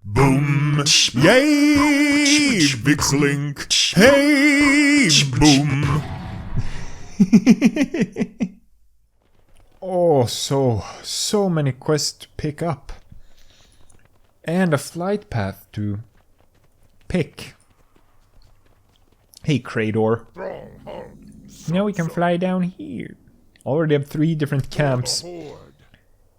Boom! Yay! VikzeLink! Hey! Boom! Oh, so many quests to pick up. And a flight path to pick. Hey, Crador. Now we can fly down here. Already have 3 different camps.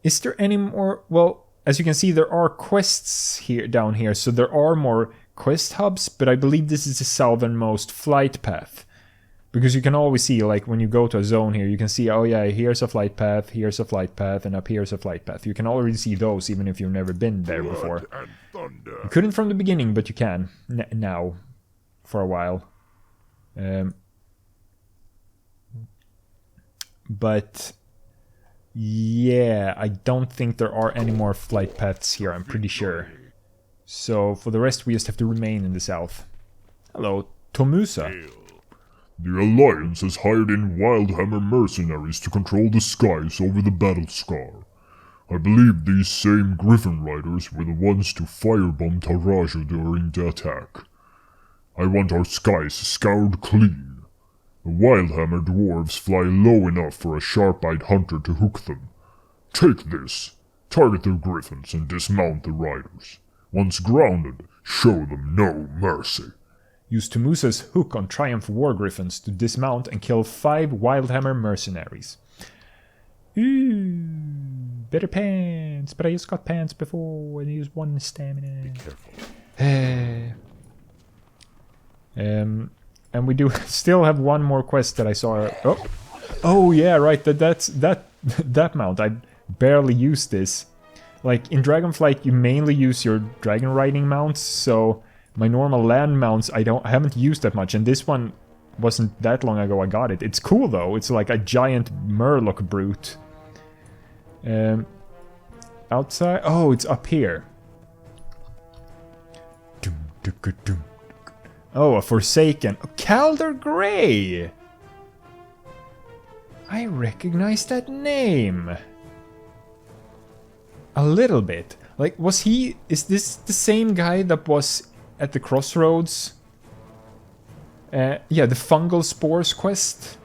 Is there any more? Well, as you can see, there are quests here down here, so there are more quest hubs, but I believe this is the southernmost flight path. Because you can always see, like, when you go to a zone here, you can see, oh yeah, here's a flight path, and up here's a flight path. You can already see those, even if you've never been there before. You couldn't from the beginning, but you can now, for a while. But yeah, I don't think there are any more flight paths here, I'm pretty sure. So for the rest, we just have to remain in the south. Hello, Tomusa. The Alliance has hired in Wildhammer mercenaries to control the skies over the battle scar. I believe these same Griffin Riders were the ones to firebomb Taraja during the attack. I want our skies scoured clean. The Wildhammer dwarves fly low enough for a sharp-eyed hunter to hook them. Take this, target their griffins and dismount the riders. Once grounded, show them no mercy. Use Tomusa's hook on Triumph War Griffins to dismount and kill 5 Wildhammer mercenaries. Ooh, better pants, but I just got pants before and I used 1 stamina. Be careful. And we do still have 1 more quest that I saw. Oh yeah, right. That mount. I barely use this. Like in Dragonflight, you mainly use your dragon riding mounts, so my normal land mounts I haven't used that much, and this one wasn't that long ago I got it. It's cool though. It's like a giant Murloc brute. Outside. Oh, it's up here. Oh, a Forsaken. Calder Gray! I recognize that name. A little bit. Like, is this the same guy that was at the crossroads? Yeah, the Fungal Spores quest?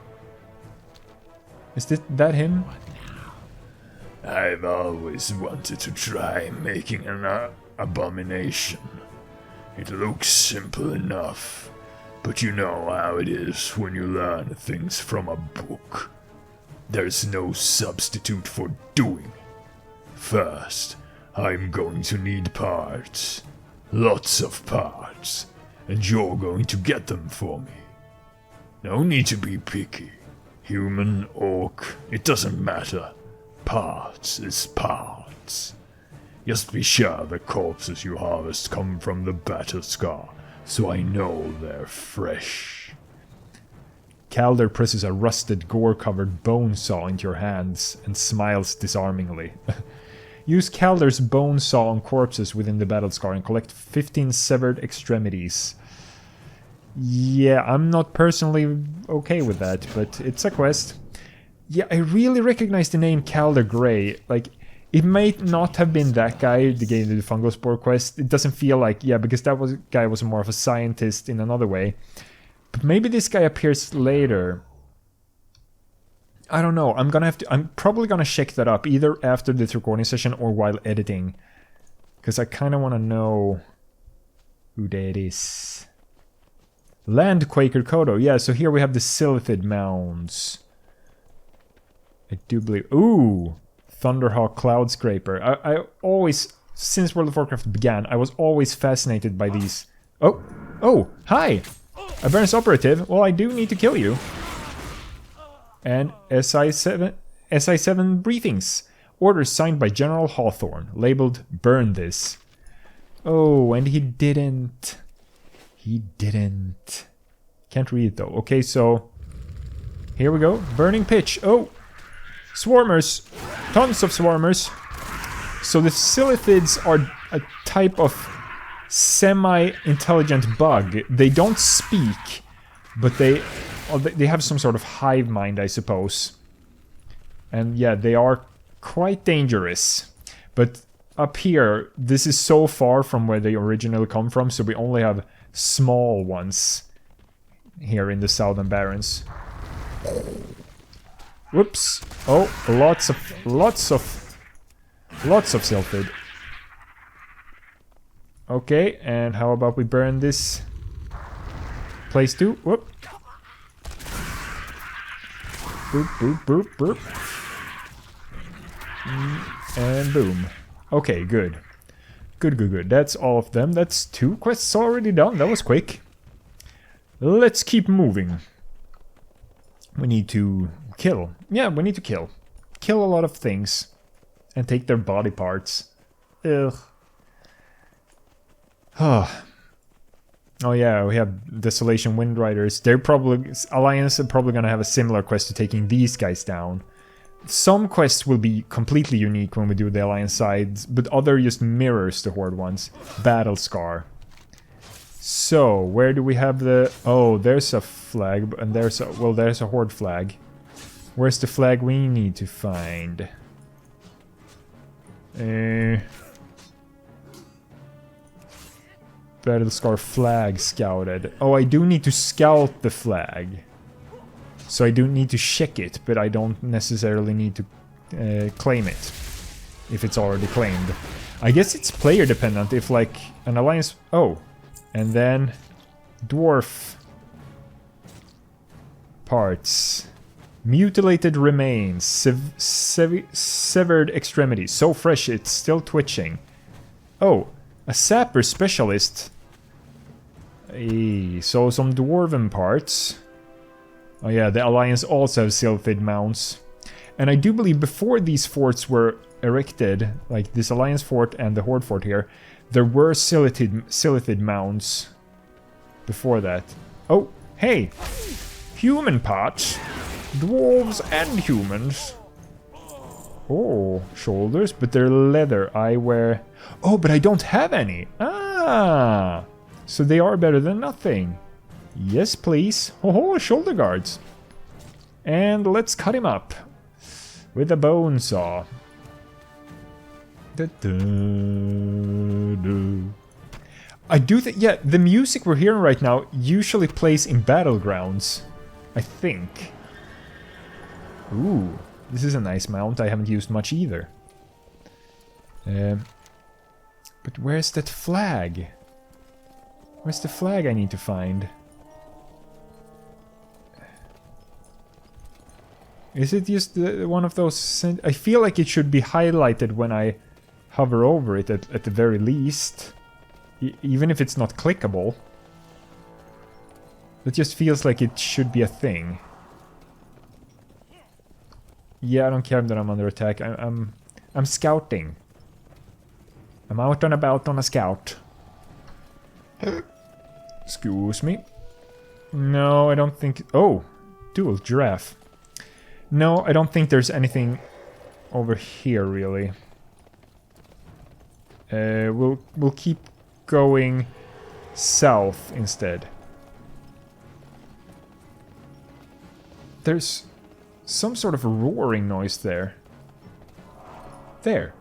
Is that him? I've always wanted to try making an abomination. It looks simple enough, but you know how it is when you learn things from a book. There's no substitute for doing. First, I'm going to need parts. Lots of parts. And you're going to get them for me. No need to be picky. Human, orc, it doesn't matter. Parts is parts. Just be sure the corpses you harvest come from the battle scar, so I know they're fresh. Calder presses a rusted, gore-covered bone saw into your hands and smiles disarmingly. Use Calder's bone saw on corpses within the battle scar and collect 15 severed extremities. Yeah, I'm not personally okay with that, but it's a quest. Yeah, I really recognize the name Calder Gray. Like, it might not have been that guy that gave the Fungal Spore quest. It doesn't feel like, yeah, because guy was more of a scientist in another way. But maybe this guy appears later. I don't know. I'm probably gonna check that up either after this recording session or while editing, because I kind of want to know who that is. Land Quaker Kodo. Yeah, so here we have the Silithid mounds. I do believe. Ooh. Thunderhawk Cloud Scraper. I always, since World of Warcraft began, I was always fascinated by these. Oh, hi! A Barrens operative. Well, I do need to kill you. And SI7 briefings. Orders signed by General Hawthorne, labeled "Burn this." Oh, and he didn't. He didn't. Can't read it though. Okay, so here we go. Burning pitch. Oh! Swarmers! Tons of swarmers! So the Silithids are a type of semi-intelligent bug. They don't speak, but they have some sort of hive mind, I suppose. And yeah, they are quite dangerous. But up here, this is so far from where they originally come from, so we only have small ones here in the Southern Barrens. Whoops. Oh, lots of Sylphid. Okay, and how about we burn this place too? Whoop. Boop, boop, boop, boop. And boom. Okay, good. Good. That's all of them. That's 2 quests already done. That was quick. Let's keep moving. We need to kill. Yeah, we need to kill. Kill a lot of things. And take their body parts. Ugh. Oh yeah, we have Desolation Windriders. They're probably... Alliance are probably gonna have a similar quest to taking these guys down. Some quests will be completely unique when we do the Alliance sides, but other just mirrors the Horde ones. Battle Scar. So, where do we have the... Oh, there's a flag, and there's a... Well, there's a Horde flag. Where's the flag we need to find? Battle Scar flag scouted. Oh, I do need to scout the flag. So I do need to check it, but I don't necessarily need to claim it. If it's already claimed. I guess it's player dependent if like an alliance... Oh. And then... Dwarf... Parts. Mutilated remains. Severed extremities. So fresh it's still twitching. Oh. A sapper specialist. Hey, so some dwarven parts. Oh yeah, the Alliance also have Sylphid mounts. And I do believe before these forts were erected, like this Alliance fort and the Horde fort here, there were Sylphid mounts before that. Oh, hey! Human parts. Dwarves and humans. Oh, shoulders, but they're leather. I wear... Oh, but I don't have any. Ah! So they are better than nothing. Yes, please. Oh, shoulder guards. And let's cut him up. With a bone saw. I do think... Yeah, the music we're hearing right now usually plays in battlegrounds. I think. Ooh. This is a nice mount. I haven't used much either. But where's that flag? Where's the flag I need to find? Is it just one of those... I feel like it should be highlighted when I hover over it at the very least. Even if it's not clickable. It just feels like it should be a thing. Yeah, I don't care that I'm under attack. I'm scouting. I'm out and about on a scout. Excuse me. No, I don't think... Oh, dual giraffe. No, I don't think there's anything over here, really. We'll keep going south instead. There's some sort of roaring noise there. There.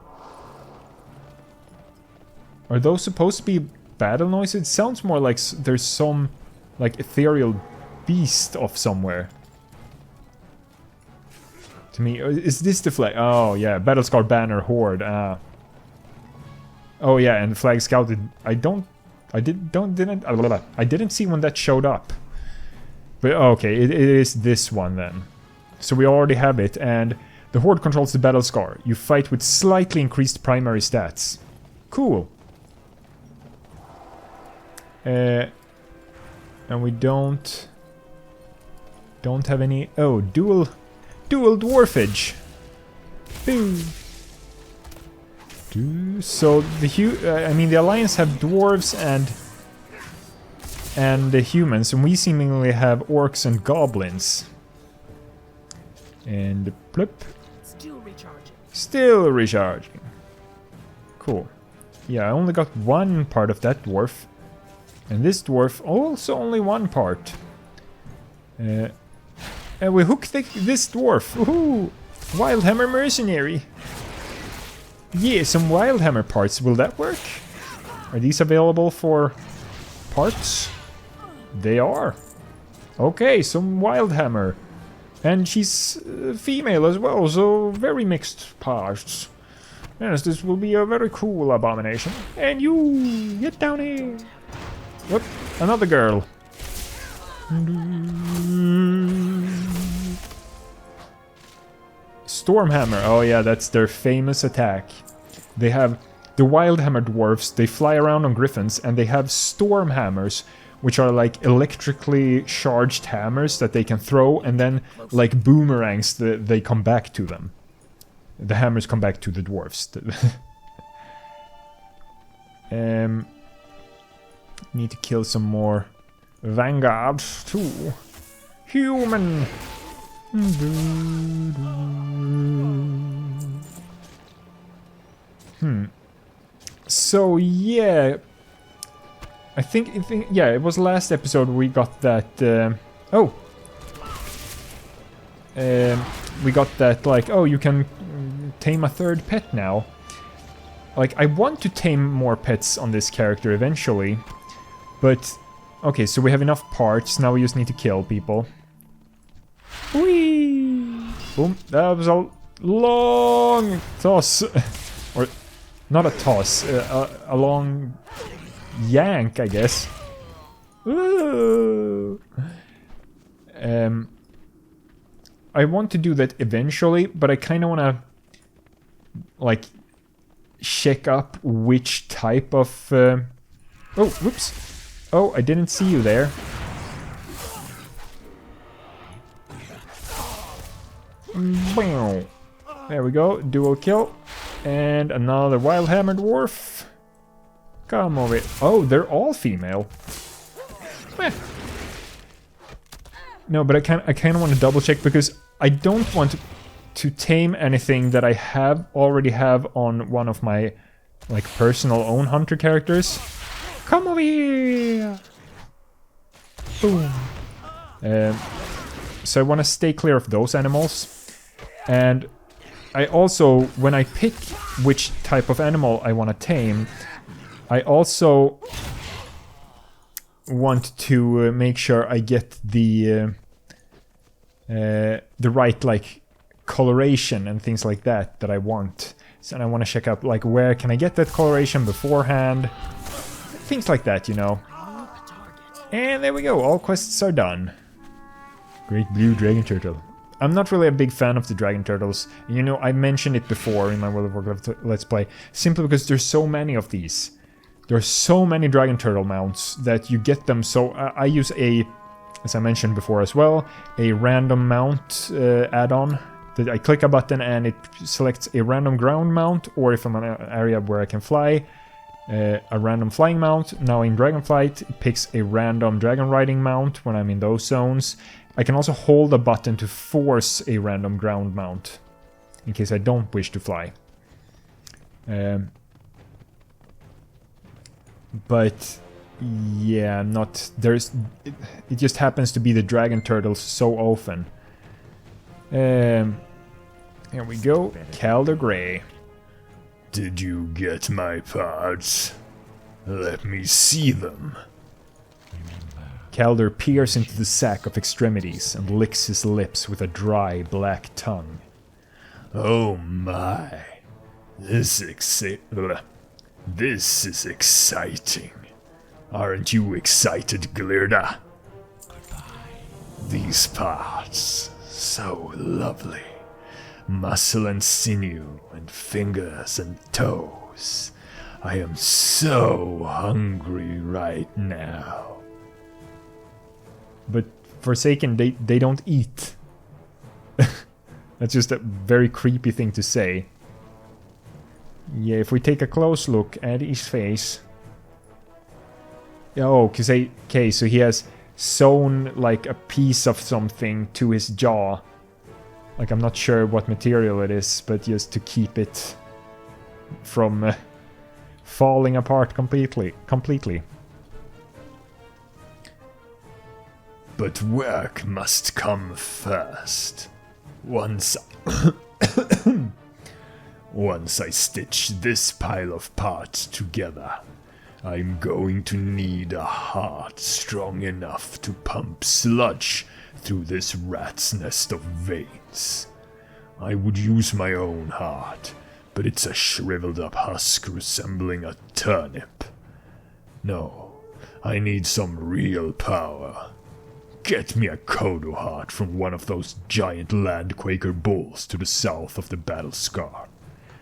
Are those supposed to be battle noises? It sounds more like there's some, like, ethereal beast off somewhere. To me, is this the flag? Oh, yeah, Battlescar banner Horde. Oh, yeah, and flag scouted. I didn't see when that showed up. But okay, it is this one then. So we already have it, and the Horde controls the Battle Scar. You fight with slightly increased primary stats. Cool. And we don't have any... Oh, dual dwarfage. Boom. So the Alliance have dwarves and the humans, and we seemingly have orcs and goblins. And plop. Still recharging. Cool. Yeah, I only got one part of that dwarf. And this dwarf also only one part. And we hook this dwarf. Woohoo! Wildhammer mercenary. Yeah, some Wildhammer parts. Will that work? Are these available for parts? They are. Okay, some Wildhammer. And she's female as well, so very mixed parts. Yes, this will be a very cool abomination. And you, get down here. Whoop, another girl. Stormhammer. Oh yeah, that's their famous attack. They have the Wildhammer dwarves. They fly around on griffins, and they have Stormhammers, which are like electrically charged hammers that they can throw, and then like boomerangs, they come back to them. The hammers come back to the dwarves. Need to kill some more vanguards too. Human. So yeah, I think yeah, it was last episode we got that. We got that, like, oh, you can tame a third pet now. Like, I want to tame more pets on this character eventually, but okay, so we have enough parts. Now we just need to kill people. Whee! Boom! That was a long toss, or not a toss, a long yank, I guess. Ooh. I want to do that eventually, but I kind of want to, like, check up which type of... Oh, whoops. Oh, I didn't see you there. There we go, dual kill. And another Wildhammer dwarf. Come over. Oh, they're all female. Eh. No, but I kind of want to double check, because I don't want to tame anything that I already have on one of my, like, personal own hunter characters. Come over here! Boom. So I want to stay clear of those animals. And I also, when I pick which type of animal I want to tame, I also want to make sure I get the right, like, coloration and things like that I want. So I want to check up, like, where can I get that coloration beforehand? Things like that, you know. And there we go, all quests are done. Great blue dragon turtle. I'm not really a big fan of the dragon turtles. You know, I mentioned it before in my World of Warcraft Let's Play, simply because there's so many of these. There are so many dragon turtle mounts that you get them, so I use as I mentioned before as well, a random mount add-on. That I click a button and it selects a random ground mount, or if I'm in an area where I can fly, a random flying mount. Now in Dragonflight, it picks a random dragon riding mount when I'm in those zones. I can also hold a button to force a random ground mount, in case I don't wish to fly. But yeah, it just happens to be the dragon turtles so often. Here we go, Calder Gray. Did you get my parts? Let me see them. Calder peers into the sack of extremities and licks his lips with a dry, black tongue. Oh my. This is exciting. Aren't you excited, Glirda? These parts, so lovely. Muscle and sinew, and fingers and toes. I am so hungry right now. But Forsaken, they don't eat. That's just a very creepy thing to say. Yeah, if we take a close look at his face... Oh, okay, so he has sewn, like, a piece of something to his jaw. Like, I'm not sure what material it is, but just to keep it from falling apart completely. But work must come first. Once Once I stitch this pile of parts together, I'm going to need a heart strong enough to pump sludge through this rat's nest of veins. I would use my own heart, but it's a shriveled up husk resembling a turnip. No, I need some real power. Get me a Kodo heart from one of those giant Landquaker bulls to the south of the Battle Scar.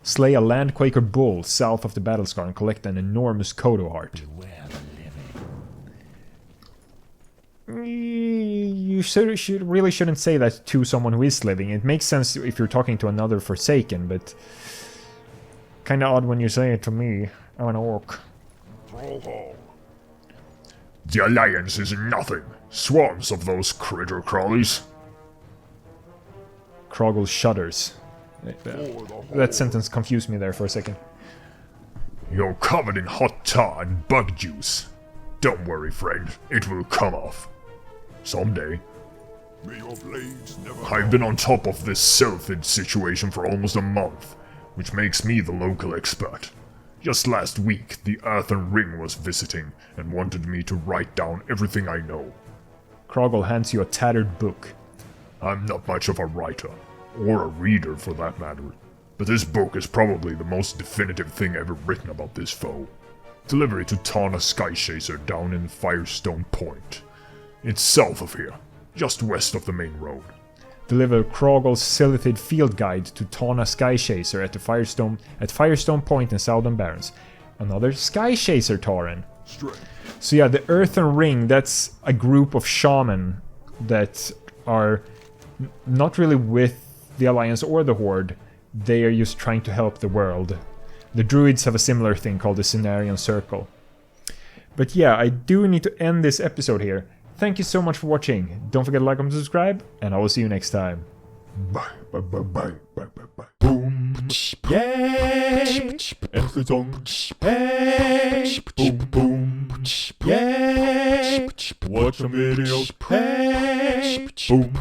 Slay a Landquaker bull south of the Battle Scar and collect an enormous Kodo heart. You really shouldn't say that to someone who is living. It makes sense if you're talking to another Forsaken, but kinda odd when you say it to me. I'm an orc. The Alliance is nothing. Swarms of those critter crawlies. Kroggle shudders. That sentence confused me there for a second. You're covered in hot tar and bug juice. Don't worry, friend. It will come off. Someday. May your blades never I've been on top of this Sylphid situation for almost a month, which makes me the local expert. Just last week, the Earthen Ring was visiting and wanted me to write down everything I know. Kroggle hands you a tattered book. I'm not much of a writer, or a reader for that matter, but this book is probably the most definitive thing ever written about this foe. Deliver it to Tawna Skychaser down in Firestone Point. It's south of here, just west of the main road. Deliver Kroggle's Silithid Field Guide to Tawna Skychaser at Firestone Point in Southern Barrens. Another Skychaser Tauren. straight. So yeah, the Earthen Ring, that's a group of shaman that are not really with the Alliance or the Horde. They are just trying to help the world. The Druids have a similar thing called the Cenarian Circle. But yeah, I do need to end this episode here. Thank you so much for watching. Don't forget to like and subscribe, and I will see you next time. Bye, bye, bye, bye, bye, bye, bye. Boom. Yay! Everything. Hey! Boom, boom. Yay! Watch some videos. Hey! Boom.